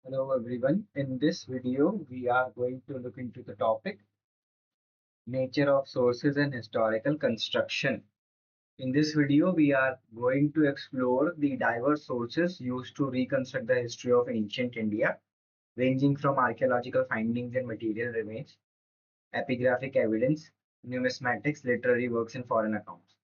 Hello everyone. In this video, we are going to look into the topic nature of sources and historical construction. In this video, we are going to explore the diverse sources used to reconstruct the history of ancient India, ranging from archaeological findings and material remains, epigraphic evidence, numismatics, literary works, and foreign accounts.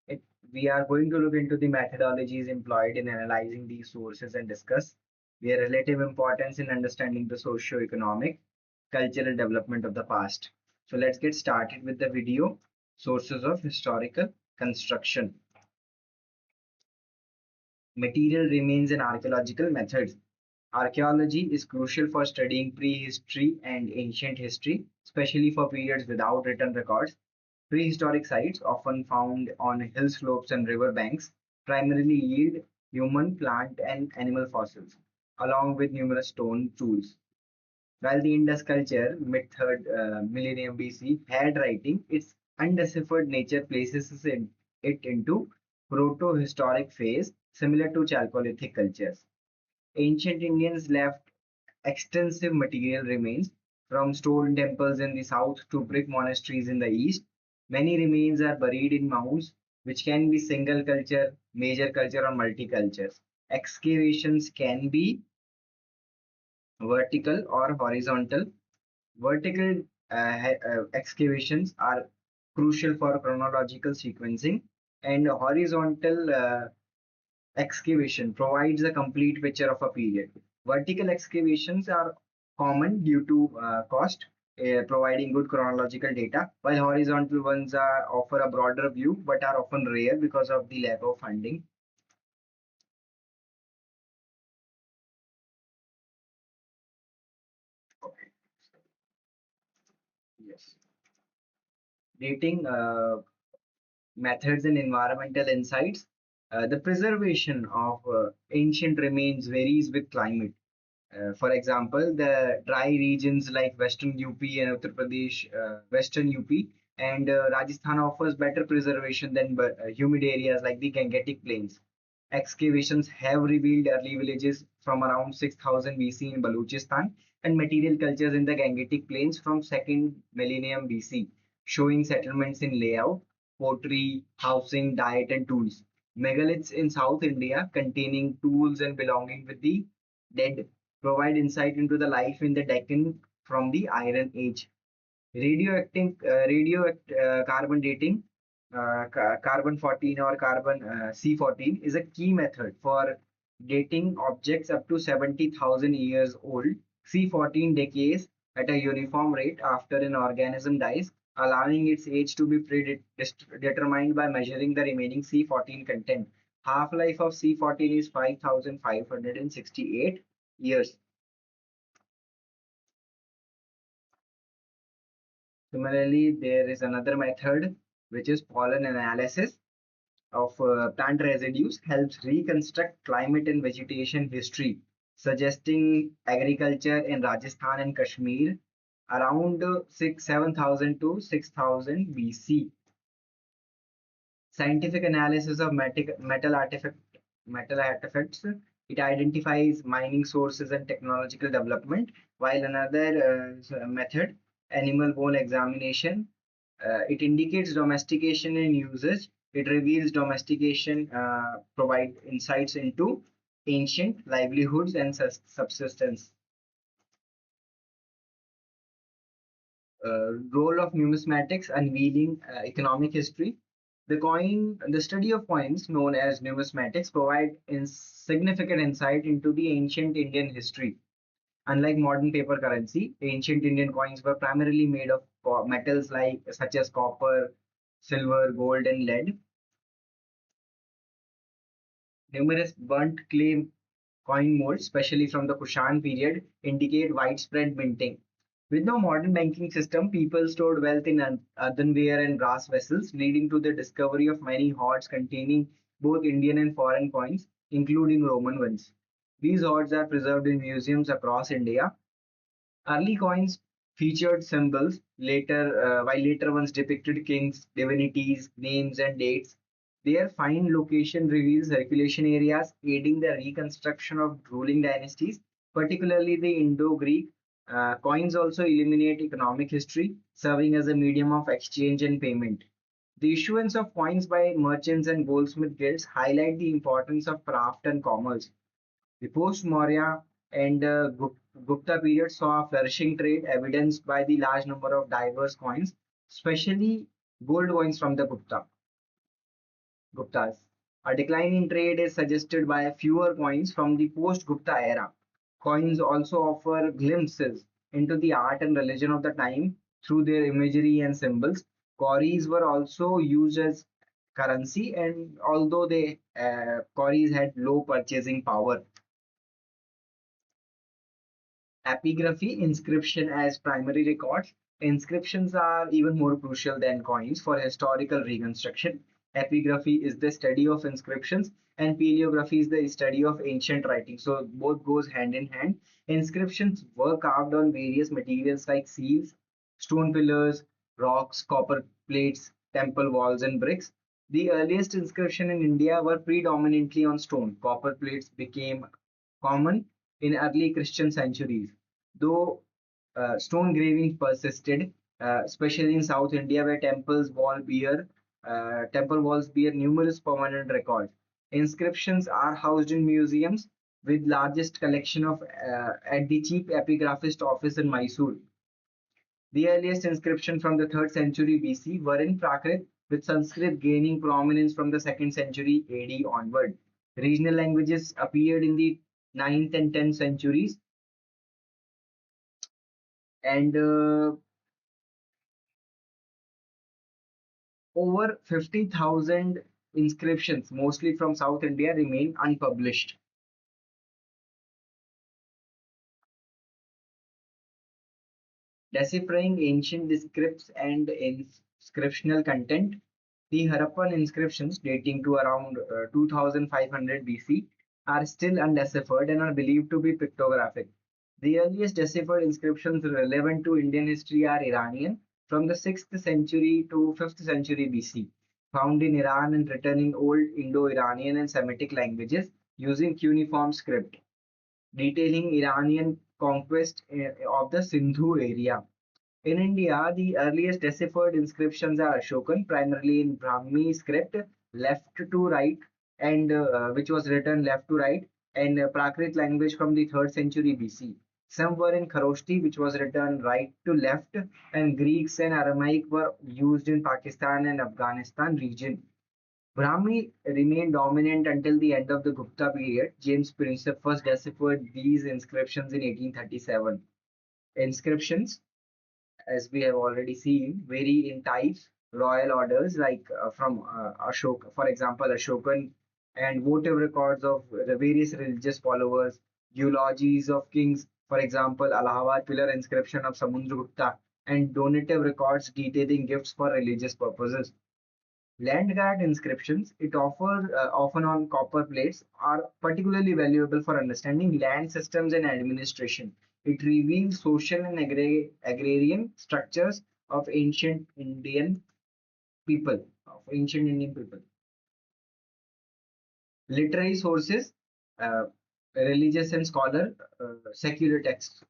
It, we are going to look into the methodologies employed in analyzing these sources and discuss their relative importance in understanding the socio-economic, cultural development of the past. So let's get started with the video sources of historical construction. Material remains and archaeological methods. Archaeology is crucial for studying prehistory and ancient history, especially for periods without written records. Prehistoric sites, often found on hill slopes and river banks, primarily yield human, plant, and animal fossils, along with numerous stone tools. While the Indus culture, mid-3rd millennium BC, had writing, its undeciphered nature places it into proto-historic phase, similar to Chalcolithic cultures. Ancient Indians left extensive material remains, from stone temples in the south to brick monasteries in the east. Many remains are buried in mounds, which can be single culture, major culture, or multicultures. Excavations can be vertical or horizontal. Vertical excavations are crucial for chronological sequencing, and horizontal excavation provides a complete picture of a period. Vertical excavations are common due to cost, providing good chronological data, while horizontal ones offer a broader view but are often rare because of the lack of funding. Okay. Yes. Dating methods and environmental insights. The preservation of ancient remains varies with climate. For example, the dry regions like Western UP and Uttar Pradesh, Western UP and Rajasthan offers better preservation than humid areas like the Gangetic Plains. Excavations have revealed early villages from around 6000 BC in Balochistan and material cultures in the Gangetic Plains from 2nd millennium BC, showing settlements in layout, pottery, housing, diet, and tools. Megaliths in South India containing tools and belonging with the dead provide insight into the life in the Deccan from the Iron Age. Radio carbon dating, carbon 14 or carbon C14 is a key method for dating objects up to 70,000 years old. C14 decays at a uniform rate after an organism dies, allowing its age to be predetermined by measuring the remaining C14 content. Half-life of C14 is 5,568 years. Similarly, there is another method which is pollen analysis of plant residues helps reconstruct climate and vegetation history, suggesting agriculture in Rajasthan and Kashmir around 7,000 to 6,000 BC. Scientific analysis of metal artifacts. It identifies mining sources and technological development, while another method, animal bone examination, it indicates domestication and usage. It reveals domestication, provide insights into ancient livelihoods and subsistence. Role of numismatics unveiling economic history. The study of coins, known as numismatics, provide significant insight into the ancient Indian history. Unlike modern paper currency, ancient Indian coins were primarily made of metals like such as copper, silver, gold, and lead. Numerous burnt clay coin molds, especially from the Kushan period, indicate widespread minting. With no modern banking system, people stored wealth in earthenware and brass vessels, leading to the discovery of many hoards containing both Indian and foreign coins, including Roman ones. These hoards are preserved in museums across India. Early coins featured symbols, while later ones depicted kings, divinities, names, and dates. Their fine location reveals circulation areas, aiding the reconstruction of ruling dynasties. particularly the Indo-Greek. Coins also illuminate economic history, serving as a medium of exchange and payment. The issuance of coins by merchants and goldsmith guilds highlight the importance of craft and commerce. The post-Maurya and Gupta period saw a flourishing trade, evidenced by the large number of diverse coins, especially gold coins from the Guptas. A decline in trade is suggested by fewer coins from the post-Gupta era. Coins also offer glimpses into the art and religion of the time through their imagery and symbols. Cowries were also used as currency, and although they cowries had low purchasing power. Epigraphy, inscription as primary records. Inscriptions are even more crucial than coins for historical reconstruction. Epigraphy is the study of inscriptions, and paleography is the study of ancient writing. So both goes hand in hand. Inscriptions were carved on various materials like seals, stone pillars, rocks, copper plates, temple walls, and bricks. The earliest inscription in India were predominantly on stone. Copper plates became common in early Christian centuries, though stone gravings persisted, especially in South India, where temple walls bear numerous permanent records. Inscriptions are housed in museums, with largest collection of at the chief epigraphist office in Mysore. The earliest inscription from the 3rd century BC were in Prakrit, with Sanskrit gaining prominence from the 2nd century AD onward. Regional languages appeared in the 9th and 10th centuries, and over 50,000 inscriptions, mostly from South India, remain unpublished. Deciphering ancient scripts and inscriptional content. The Harappan inscriptions, dating to around 2500 BC, are still undeciphered and are believed to be pictographic. The earliest deciphered inscriptions relevant to Indian history are Iranian, from the 6th century to 5th century BC, found in Iran and written in Old Indo-Iranian and Semitic languages using cuneiform script, detailing Iranian conquest of the Sindhu area. In India, the earliest deciphered inscriptions are Ashokan, primarily in Brahmi script, left to right, and which was written left to right, and Prakrit language from the 3rd century BC. Some were in Kharoshti, which was written right to left, and Greeks and Aramaic were used in Pakistan and Afghanistan region. Brahmi remained dominant until the end of the Gupta period. James Prinsep first deciphered these inscriptions in 1837. Inscriptions, as we have already seen, vary in types. Royal orders, like from Ashoka, for example, Ashokan, and votive records of the various religious followers, eulogies of kings, for example, Allahabad pillar inscription of Samundragupta, and donative records detailing gifts for religious purposes. Land guard inscriptions, it offers often on copper plates, are particularly valuable for understanding land systems and administration. It reveals social and agrarian structures of ancient Indian people. Literary sources, uh, religious and scholar, secular texts.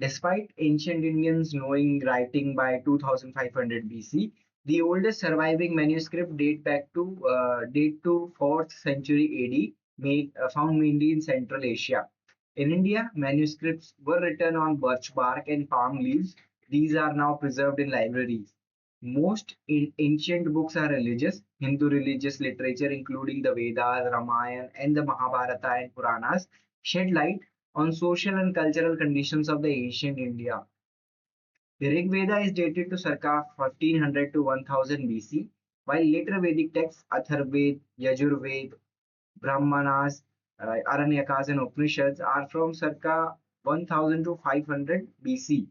Despite ancient Indians knowing writing by 2500 BC, the oldest surviving manuscript date to 4th century AD, found mainly in Central Asia. In India, manuscripts were written on birch bark and palm leaves. These are now preserved in libraries. Most ancient books are religious. Hindu religious literature, including the Vedas, Ramayana, and the Mahabharata and Puranas, shed light on social and cultural conditions of the ancient India. The Rig Veda is dated to circa 1500 to 1000 BC, while later Vedic texts, Atharvaved, Yajurved, Brahmanas, Aranyakas, and Upanishads are from circa 1000 to 500 BC.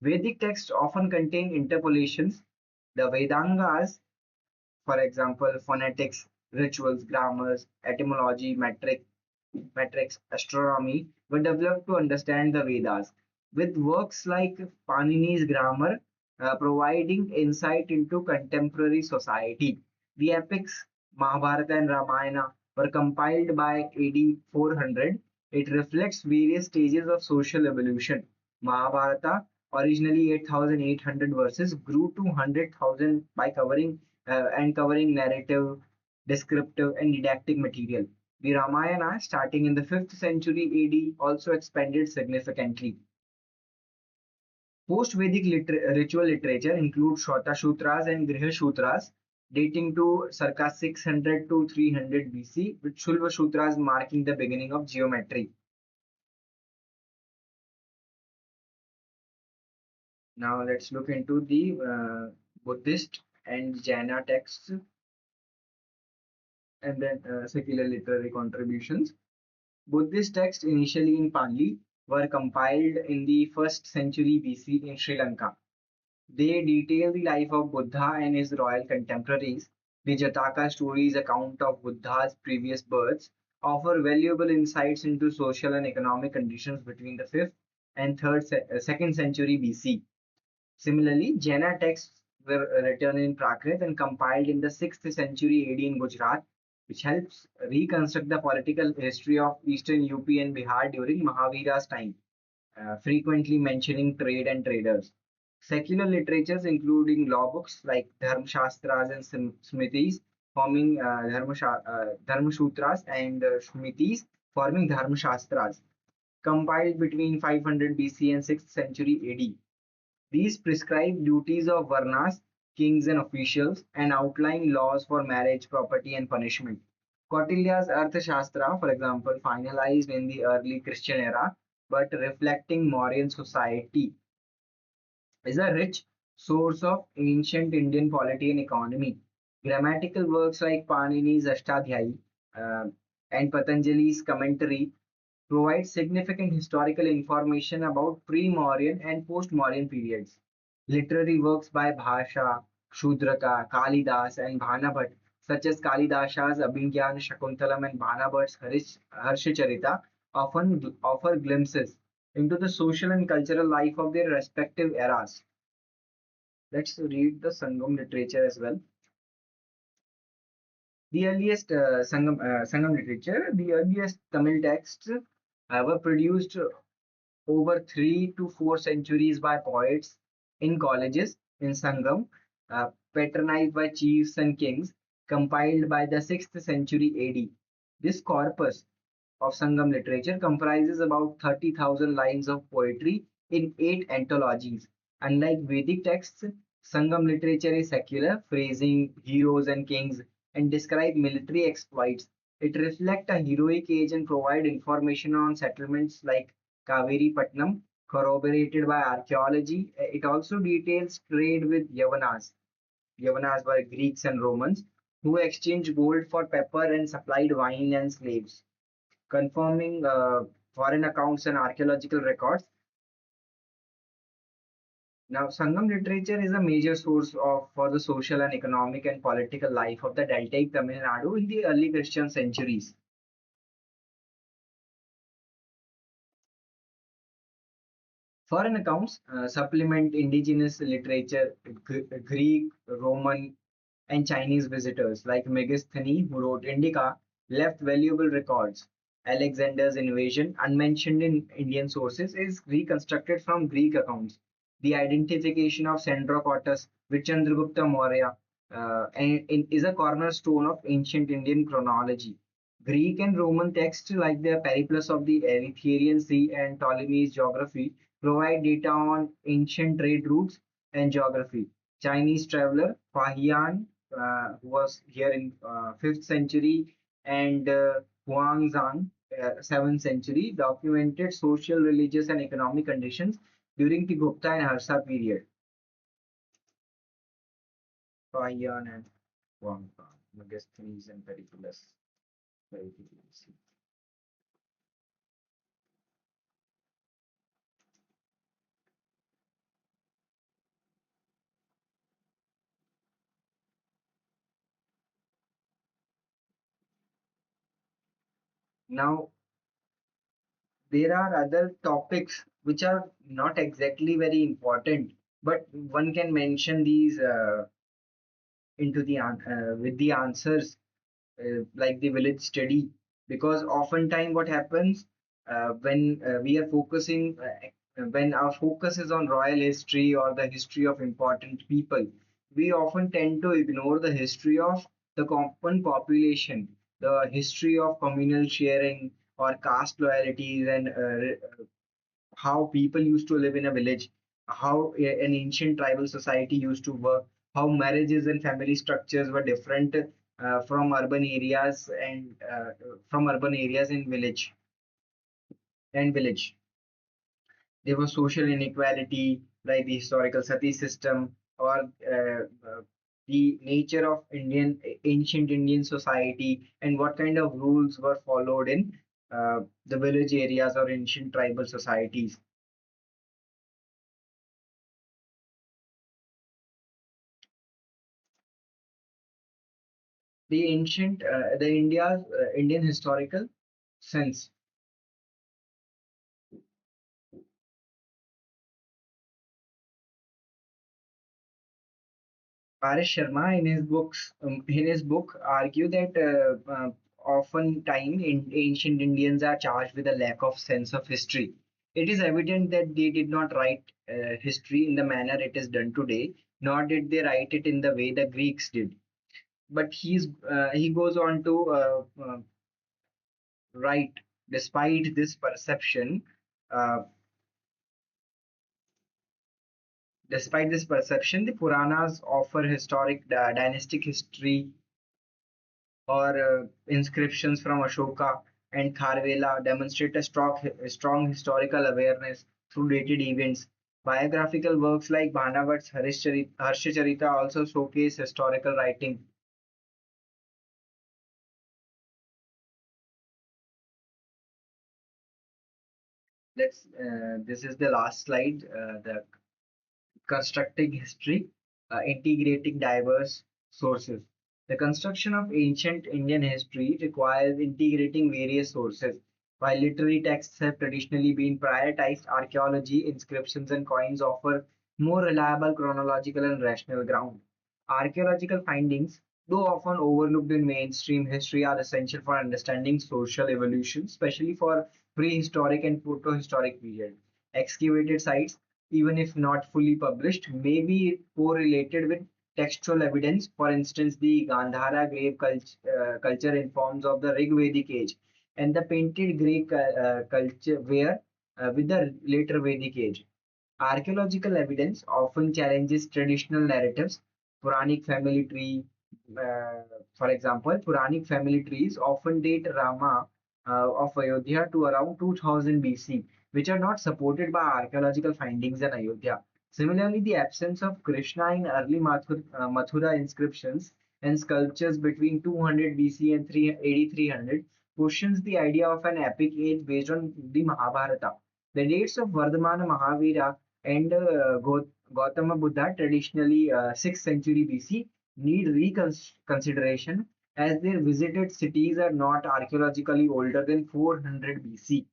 Vedic texts often contain interpolations. The Vedangas, for example, phonetics, rituals, grammars, etymology, metrics, astronomy, were developed to understand the Vedas, with works like Panini's grammar providing insight into contemporary society. The epics Mahabharata and Ramayana were compiled by AD 400. It reflects various stages of social evolution. Mahabharata, originally 8,800 verses, grew to 100,000 by covering narrative, descriptive, and didactic material. The Ramayana, starting in the 5th century AD, also expanded significantly. Post-Vedic ritual literature includes Shweta Sutras and Griha Sutras, dating to circa 600 to 300 BC, with Shulva Sutras marking the beginning of geometry. Now let's look into the Buddhist and Jaina texts and then secular literary contributions. Buddhist texts, initially in Pali, were compiled in the 1st century BC in Sri Lanka. They detail the life of Buddha and his royal contemporaries. The Jataka stories account of Buddha's previous births offer valuable insights into social and economic conditions between the 5th and 2nd century BC. Similarly, Jaina texts were written in Prakrit and compiled in the 6th century AD in Gujarat, which helps reconstruct the political history of eastern UP and Bihar during Mahavira's time, frequently mentioning trade and traders. Secular literatures, including law books like Dharma Shastras and Smritis, forming Dharma Sutras and Smritis, forming Dharma Shastras, compiled between 500 BC and 6th century AD. These prescribe duties of Varnas, kings and officials, and outline laws for marriage, property, and punishment. Kautilya's Arthashastra, for example, finalized in the early Christian era, but reflecting Mauryan society, is a rich source of ancient Indian polity and economy. Grammatical works like Panini's Ashtadhyayi and Patanjali's commentary provide significant historical information about pre-Mauryan and post-Mauryan periods. Literary works by Bhasha, Shudraka, Kalidas, and Bhanabhat, such as Kalidasa's Abhigyan Shakuntalam and Bhanabhat's Harshacharita, often offer glimpses into the social and cultural life of their respective eras. Let's read the Sangam literature as well. The earliest Sangam literature, the earliest Tamil texts were produced over 3 to 4 centuries by poets in colleges in Sangam, patronized by chiefs and kings, compiled by the 6th century AD. This corpus of Sangam literature comprises about 30,000 lines of poetry in 8 anthologies. Unlike Vedic texts, Sangam literature is secular, praising heroes and kings and describe military exploits. It reflects a heroic age and provide information on settlements like Kaveri Patnam, corroborated by archaeology. It also details trade with Yavanas. Yavanas were Greeks and Romans who exchanged gold for pepper and supplied wine and slaves. Confirming foreign accounts and archaeological records. Now, Sangam literature is a major source of for the social and economic and political life of the Deltaic Tamil Nadu in the early Christian centuries. Foreign accounts supplement indigenous literature, Greek, Roman, and Chinese visitors like Megasthenes, who wrote Indica, left valuable records. Alexander's invasion, unmentioned in Indian sources, is reconstructed from Greek accounts. The identification of Cendrocotus with Chandragupta Maurya is a cornerstone of ancient Indian chronology. Greek and Roman texts like the Periplus of the Erythraean Sea and Ptolemy's geography provide data on ancient trade routes and geography. Chinese traveler Huaiyan, who was here in 5th century, and Huangzhang, 7th century, documented social, religious, and economic conditions during the Gupta and Harsa period. Huaiyan and Huangzhang, Megasthenes and Pericles. Now, there are other topics which are not exactly very important, but one can mention these into the with the answers. like the village study, because oftentimes what happens when we are focusing when our focus is on royal history or the history of important people, we often tend to ignore the history of the common population, the history of communal sharing or caste loyalties, and how people used to live in a village, how an ancient tribal society used to work, how marriages and family structures were different from urban areas from urban areas in village. There was social inequality, like the historical sati system, or the nature of ancient Indian society, and what kind of rules were followed in the village areas or ancient tribal societies. The India's Indian historical sense. Paresh Sharma in his book argue that often time in ancient Indians are charged with a lack of sense of history. It is evident that they did not write history in the manner it is done today, nor did they write it in the way the Greeks did. But he goes on to write, despite this perception, uh, despite this perception, the Puranas offer historic dynastic history or inscriptions from Ashoka and Kharvela demonstrate a strong historical awareness through dated events. Biographical works like Bhanavat's Harshacharita also showcase historical writing. This is the last slide. The constructing history, integrating diverse sources. The construction of ancient Indian history requires integrating various sources. While literary texts have traditionally been prioritized, archaeology, inscriptions, and coins offer more reliable chronological and rational ground. Archaeological findings, though often overlooked in mainstream history, are essential for understanding social evolution, especially for prehistoric and protohistoric period. Excavated sites, even if not fully published, may be correlated with textual evidence. For instance, the Gandhara culture informs of the Rig Vedic age, and the painted Greek culture were with the later Vedic age. Archaeological evidence often challenges traditional narratives. Puranic family tree, uh, for example, Puranic family trees often date Rama of Ayodhya to around 2000 BC, which are not supported by archaeological findings in Ayodhya. Similarly, the absence of Krishna in early Mathura inscriptions and sculptures between 200 BC and 8300 questions the idea of an epic age based on the Mahabharata. The dates of Vardhamana Mahavira and Gautama Buddha, traditionally 6th century BC, need reconsideration as their visited cities are not archaeologically older than 400 BC.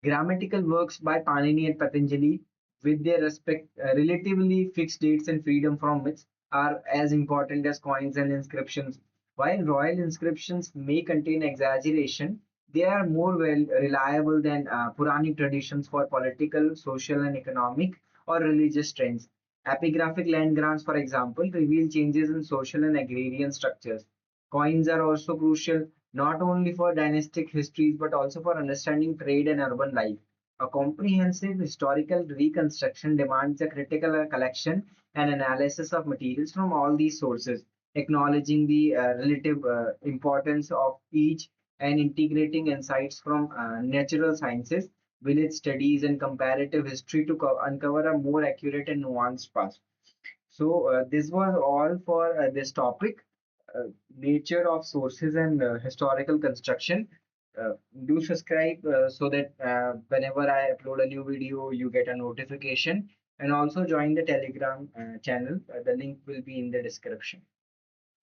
Grammatical works by Panini and Patanjali, with their relatively fixed dates and freedom from myths, are as important as coins and inscriptions. While royal inscriptions may contain exaggeration, they are more reliable than Puranic traditions for political, social, and economic or religious trends. Epigraphic land grants, for example, reveal changes in social and agrarian structures. Coins are also crucial not only for dynastic histories but also for understanding trade and urban life. A comprehensive historical reconstruction demands a critical collection and analysis of materials from all these sources, acknowledging the relative importance of each and integrating insights from natural sciences, village studies, and comparative history to uncover a more accurate and nuanced past. So, this was all for this topic, uh, nature of sources and historical construction. Uh, do subscribe so that whenever I upload a new video, you get a notification. And also join the Telegram channel. The link will be in the description.